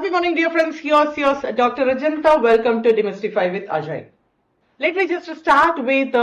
Happy morning, dear friends. Here's yours, Dr. Rajanta. Welcome to Demystify with Ajay. Let me just start with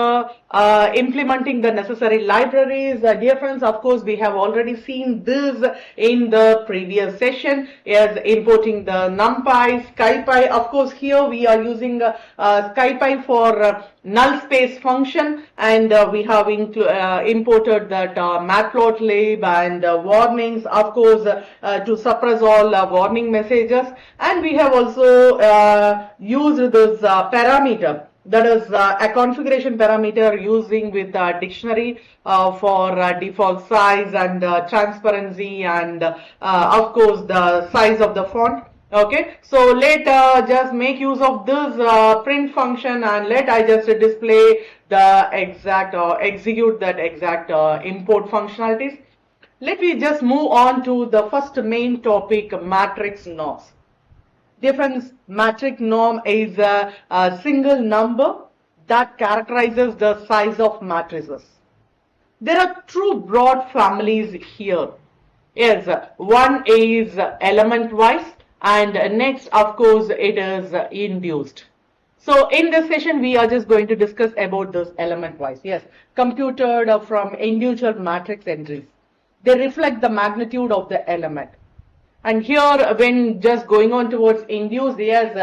implementing the necessary libraries. Dear friends, of course, we have already seen this in the previous session as importing the NumPy, SkyPy. Of course, here we are using SkyPy for null space function, and we have imported that matplotlib and warnings, of course, to suppress all warning messages. And we have also used this parameter, that is a configuration parameter using with dictionary for default size and transparency and of course the size of the font. Okay, so let just make use of this print function, and let I just display the exact or execute that exact import functionalities. Let me just move on to the first main topic, matrix norms. Dear friends, matrix norm is a single number that characterizes the size of matrices. There are two broad families here. Yes, one is element wise, and next, of course, it is induced. So in this session, we are just going to discuss about this element wise. Yes, computed from individual matrix entries. They reflect the magnitude of the element. And here, when just going on towards induced, yes,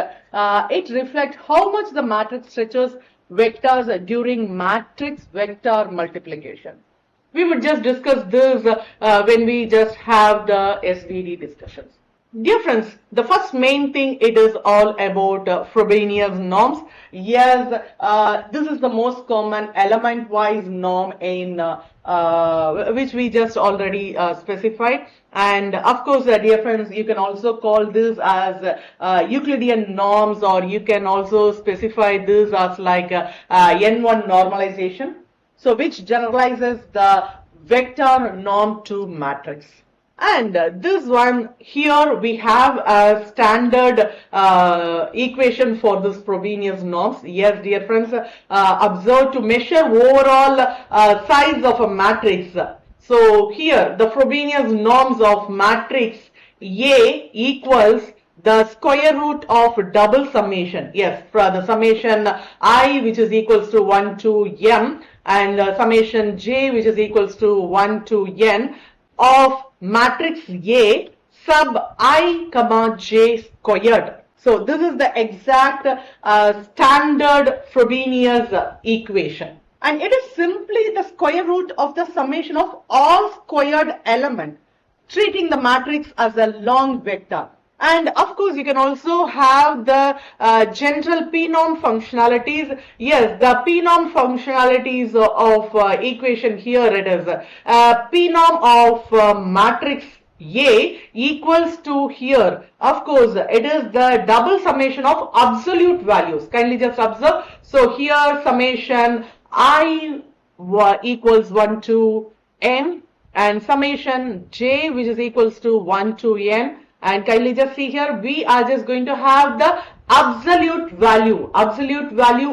it reflects how much the matrix stretches vectors during matrix vector multiplication. We would just discuss this when we just have the SVD discussions. Dear friends, the first main thing, it is all about Frobenius norms. Yes, this is the most common element-wise norm in which we just already specified. And of course, dear friends, you can also call this as Euclidean norms, or you can also specify this as like N1 normalization. So which generalizes the vector norm to matrix. And this one here, we have a standard equation for this Frobenius norms. Yes, dear friends, observe to measure overall size of a matrix. So here the Frobenius norms of matrix A equals the square root of double summation. Yes, for the summation I, which is equals to 1 to m, and summation j, which is equals to 1 to n of matrix A sub I comma j squared. So this is the exact standard Frobenius equation. And it is simply the square root of the summation of all squared elements, treating the matrix as a long vector. And of course, you can also have the general p-norm functionalities. Yes, the p-norm functionalities of equation here, it is p-norm of matrix A equals to here. Of course, it is the double summation of absolute values. Kindly just observe. So here summation I equals 1 to n, and summation j, which is equals to 1 to n. And kindly just see here, we are just going to have the absolute value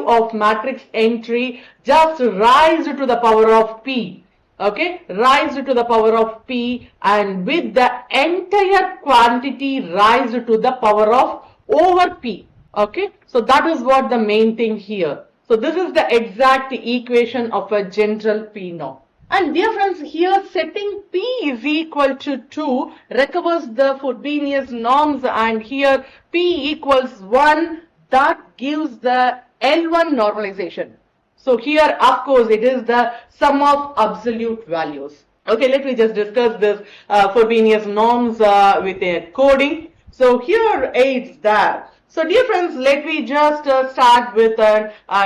of matrix entry just raised to the power of p. Okay, raised to the power of p, and with the entire quantity raised to the power of over p. Okay, so that is what the main thing here. So this is the exact equation of a general p norm. And dear friends, here setting p is equal to 2 recovers the Frobenius norms, and here p equals 1, that gives the L1 normalization. So here, of course, it is the sum of absolute values. Okay, let me just discuss this Frobenius norms with a coding. So here it's there. So dear friends, let me just start with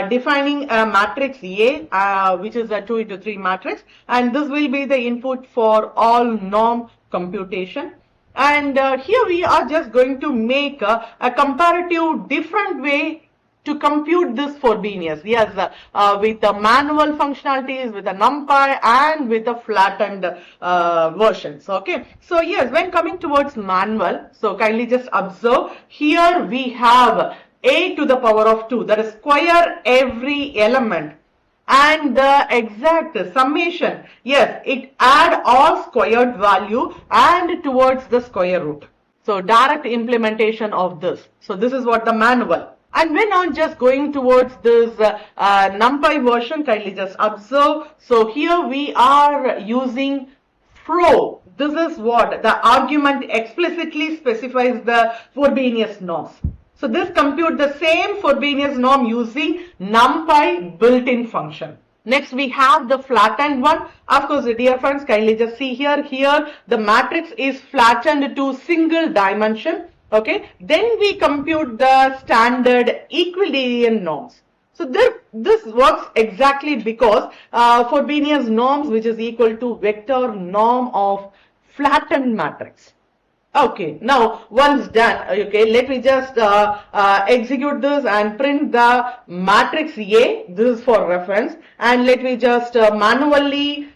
defining a matrix A, which is a 2 into 3 matrix, and this will be the input for all norm computation. And here we are just going to make a comparative different way to compute this Frobenius. Yes, with the manual functionalities, with the NumPy, and with the flattened versions. Okay, so yes, when coming towards manual, so kindly just observe here we have a to the power of 2, that is square every element, and the exact summation, yes, it add all squared value and towards the square root. So direct implementation of this. So this is what the manual. And when I'm just going towards this NumPy version, kindly just observe. So here we are using Fro. This is what the argument explicitly specifies the Frobenius norms. So this compute the same Frobenius norm using NumPy built-in function. Next we have the flattened one. Of course, dear friends, kindly just see here. Here the matrix is flattened to single dimension. Okay. Then we compute the standard equilibrium norms. So this works exactly because Frobenius norms, which is equal to vector norm of flattened matrix. Okay, now once done, okay, let me just execute this and print the matrix A. This is for reference, and let me just manually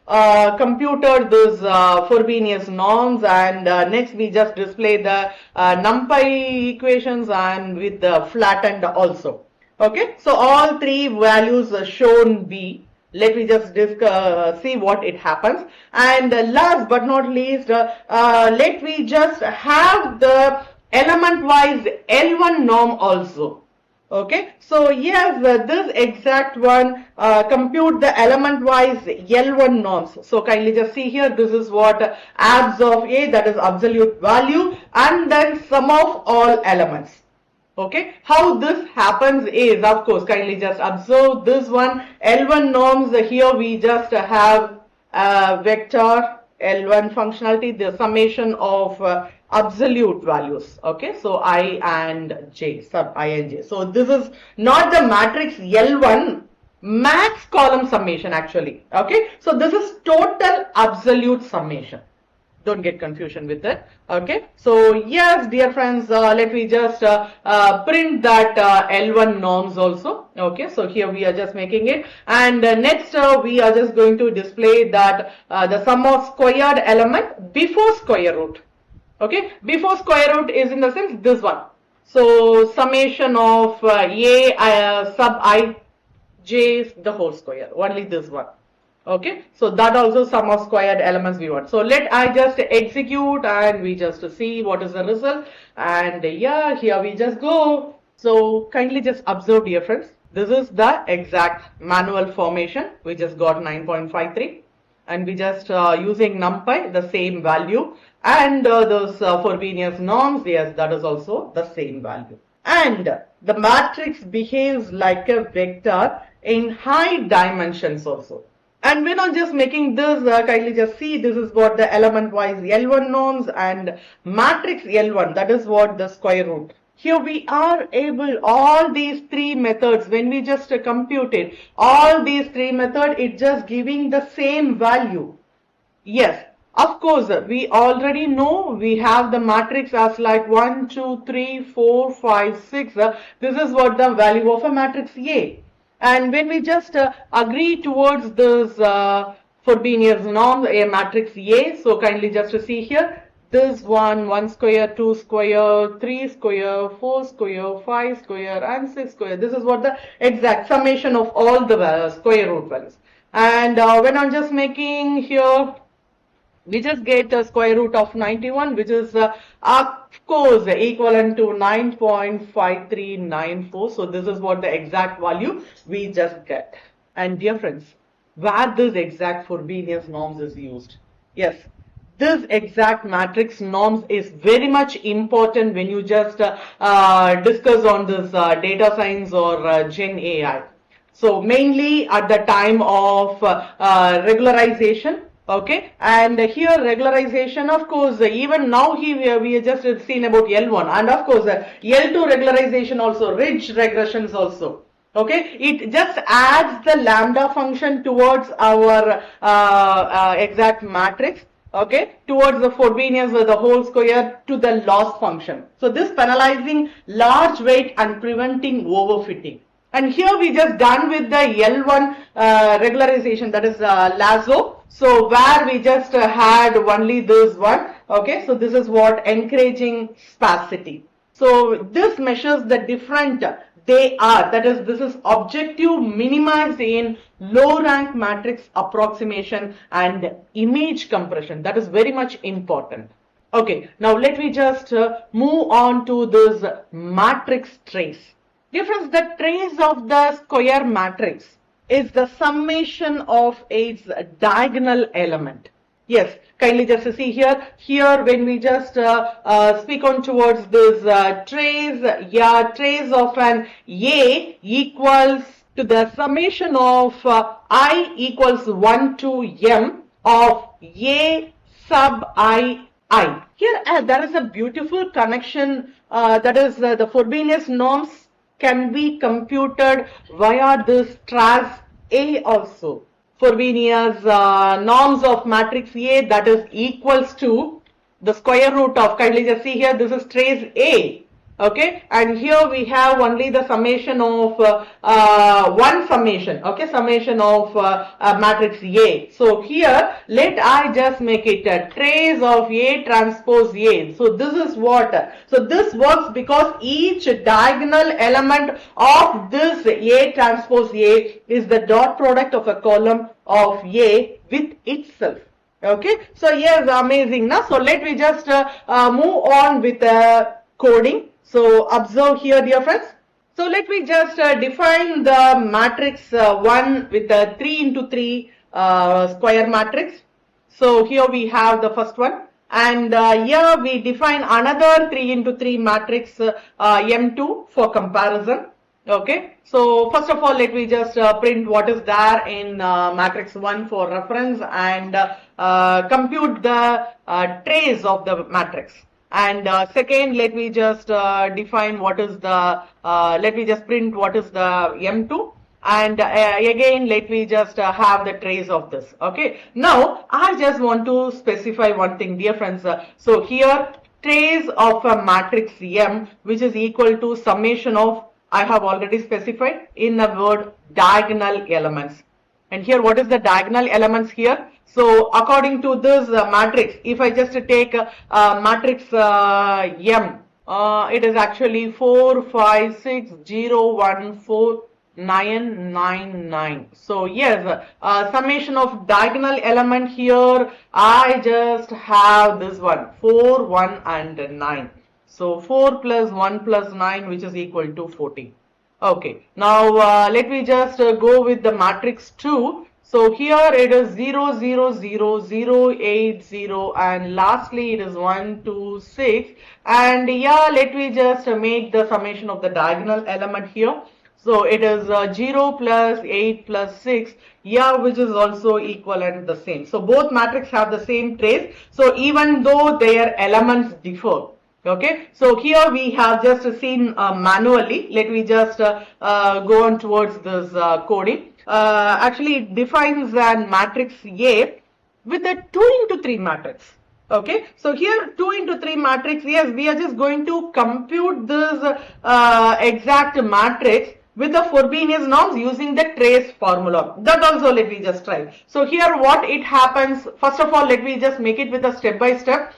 compute this Frobenius norms, and next we just display the NumPy equations and with the flattened also. Okay, so all three values are shown B. Let me just see what it happens. And last but not least, let me just have the element-wise L1 norm also. Okay, so yes, this exact one compute the element-wise L1 norms. So kindly just see here. This is what abs of A, that is absolute value, and then sum of all elements. Okay, how this happens is, of course, kindly just observe this one L1 norms. Here we just have vector L1 functionality, the summation of absolute values. Okay, so I and J, sub I and J. So this is not the matrix L1 max column summation actually. Okay, so this is total absolute summation. Don't get confusion with it. Okay, so yes, dear friends, let me just print that L1 norms also. Okay, so here we are just making it, and next we are just going to display that the sum of squared element before square root. Okay, before square root is in the sense this one. So summation of A sub I J the whole square, only this one. Okay, so that also sum of squared elements we want. So let I just execute and we just see what is the result. And yeah, here we just go. So kindly just observe, dear friends. This is the exact manual formation. We just got 9.53, and we just using NumPy the same value, and those Frobenius norms, yes, that is also the same value. And the matrix behaves like a vector in high dimensions also. And when I'm just making this, kindly just see, this is what the element-wise L1 norms and matrix L1, that is what the square root. Here we are able, all these three methods, when we just compute it, all these three methods, it just giving the same value. Yes, of course, we already know we have the matrix as like 1, 2, 3, 4, 5, 6. This is what the value of a matrix A. And when we just agree towards this Frobenius norm, a matrix A, so kindly just to see here, this one square, 2 square, 3 square, 4 square, 5 square, and 6 square. This is what the exact summation of all the square root values. And when I'm just making here, we just get a square root of 91, which is of course equivalent to 9.5394. So this is what the exact value we just get. And dear friends, where this exact Frobenius norms is used, yes, this exact matrix norms is very much important when you just discuss on this data science or Gen AI. So mainly at the time of regularization. Okay, and here regularization, of course, even now we have just seen about L1, and of course L2 regularization also, ridge regressions also. Okay, it just adds the lambda function towards our exact matrix. Okay, towards the Frobenius or the whole square to the loss function. So this penalizing large weight and preventing overfitting. And here we just done with the L1 regularization, that is lasso. So where we just had only this one. Okay, so this is what encouraging sparsity. So this measures the different they are, that is, this is objective minimized in low rank matrix approximation and image compression. That is very much important. Okay, now let me just move on to this matrix trace. Dear friends, the trace of the square matrix is the summation of its diagonal element. Yes, kindly just see here. Here, when we just speak on towards this trace, yeah, trace of an A equals to the summation of I equals 1 to M of A sub I. Here, there is a beautiful connection that is the Frobenius norms can be computed via this trace A also. Frobenius norms of matrix A, that is equals to the square root of, kindly just see here, this is trace A. Okay, and here we have only the summation of one summation, okay, summation of matrix A. So here let I just make it a trace of A transpose A. So this is what, so this works because each diagonal element of this A transpose A is the dot product of a column of A with itself. Okay, so yes, amazing. Now, so let me just move on with coding. So observe here, dear friends. So let me just define the matrix 1 with a 3 into 3 square matrix. So here we have the first one, and here we define another 3 into 3 matrix M2 for comparison. Okay, so first of all, let me just print what is there in matrix 1 for reference and compute the trace of the matrix. And second, let me just define what is the, let me just print what is the M2. And again, let me just have the trace of this. Okay, now I just want to specify one thing, dear friends. So here, trace of a matrix M, which is equal to summation of, I have already specified in the word diagonal elements. And here, what is the diagonal elements here? So according to this matrix, if I just take matrix M, it is actually 4, 5, 6, 0, 1, 4, 9, 9, 9. So yes, summation of diagonal element here, I just have this one, 4, 1 and 9. So 4 plus 1 plus 9, which is equal to 14. Okay, now let me just go with the matrix 2. So here it is 0, 0, 0, 0, 8, 0, and lastly it is 1, 2, 6. And yeah, let me just make the summation of the diagonal element here. So it is 0 plus 8 plus 6, yeah, which is also equivalent the same. So both matrices have the same trace. So even though their elements differ. Okay, so here we have just seen manually. Let me just go on towards this coding. Actually, it defines a matrix A with a 2 into 3 matrix. Okay, so here 2 into 3 matrix, yes, we are just going to compute this exact matrix with the Frobenius norms using the trace formula. That also let me just try. So here what it happens, first of all, let me just make it with a step by step.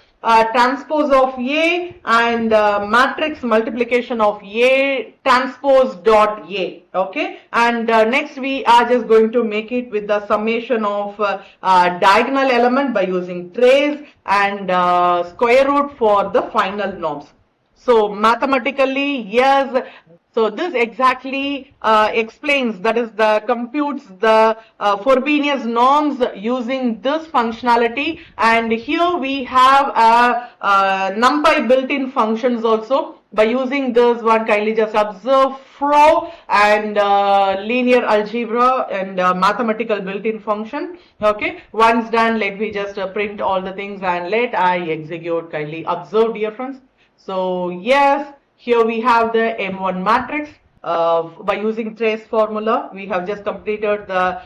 Transpose of A and matrix multiplication of A transpose dot A. Okay, and next we are just going to make it with the summation of diagonal element by using trace and square root for the final norms. So mathematically, yes. So this exactly explains, that is, the computes the Frobenius norms using this functionality. And here we have NumPy built-in functions also. By using this one, kindly just observe Fro and linear algebra and mathematical built-in function. Okay, once done, let me just print all the things and let I execute. Kindly observe, dear friends. So yes, here we have the M1 matrix. By using trace formula, we have just completed the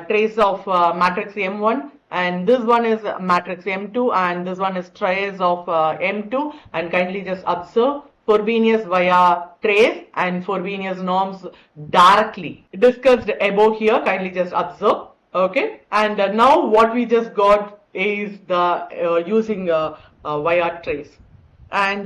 trace of matrix M1, and this one is matrix M2, and this one is trace of M2. And kindly just observe Frobenius via trace and Frobenius norms directly discussed above here. Kindly just observe. Okay, and now what we just got is the using via trace. And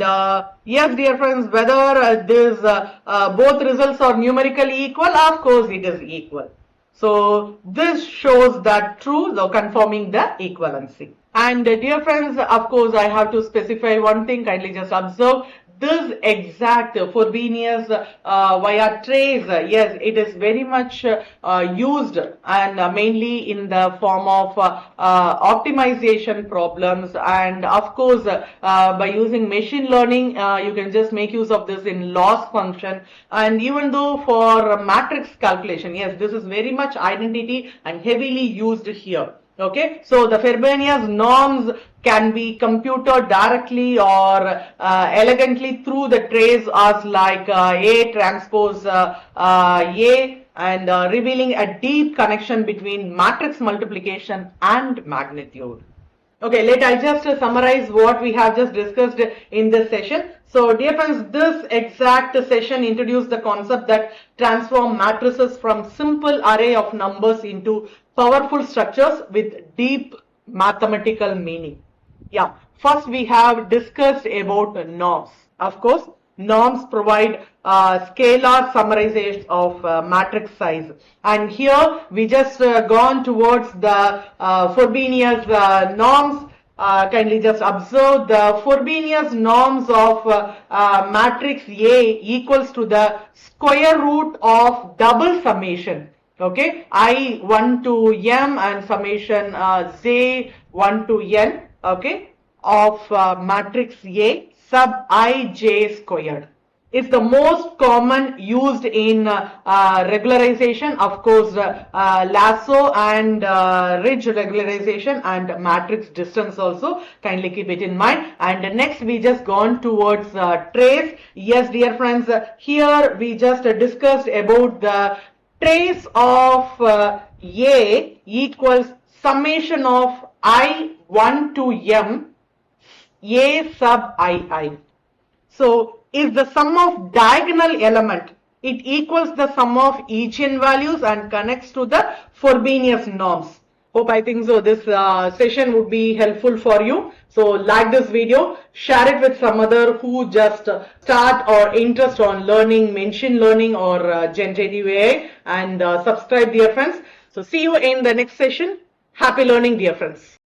yes, dear friends, whether this both results are numerically equal, of course it is equal. So this shows that true, so confirming the equivalency. And dear friends, of course, I have to specify one thing. Kindly just observe this exact Frobenius via trace. Yes, it is very much used and mainly in the form of optimization problems. And of course, by using machine learning, you can just make use of this in loss function. And even though for matrix calculation, yes, this is very much identity and heavily used here. Okay, so the Frobenius norms can be computed directly or elegantly through the trace as like A transpose A, and revealing a deep connection between matrix multiplication and magnitude. Okay, let I just summarize what we have just discussed in this session. So, dear friends, this exact session introduced the concept that transform matrices from simple array of numbers into powerful structures with deep mathematical meaning. Yeah, first we have discussed about norms. Of course, norms provide scalar summarization of matrix size, and here we just gone towards the Frobenius norms. Kindly just observe the Frobenius norms of matrix A equals to the square root of double summation. Okay, I1 to m and summation j1 to n. Okay, of matrix A sub ij squared. Is the most common used in regularization, of course, lasso and ridge regularization and matrix distance also. Kindly keep it in mind. And next we just gone towards trace. Yes, dear friends, here we just discussed about the trace of A equals summation of I1 to m A sub ii. So, is the sum of diagonal element, it equals the sum of eigenvalues and connects to the Frobenius norms. Hope I think so this session would be helpful for you. So like this video, share it with some other who just start or interest on learning machine learning or generative AI, and subscribe, dear friends. So see you in the next session. Happy learning, dear friends.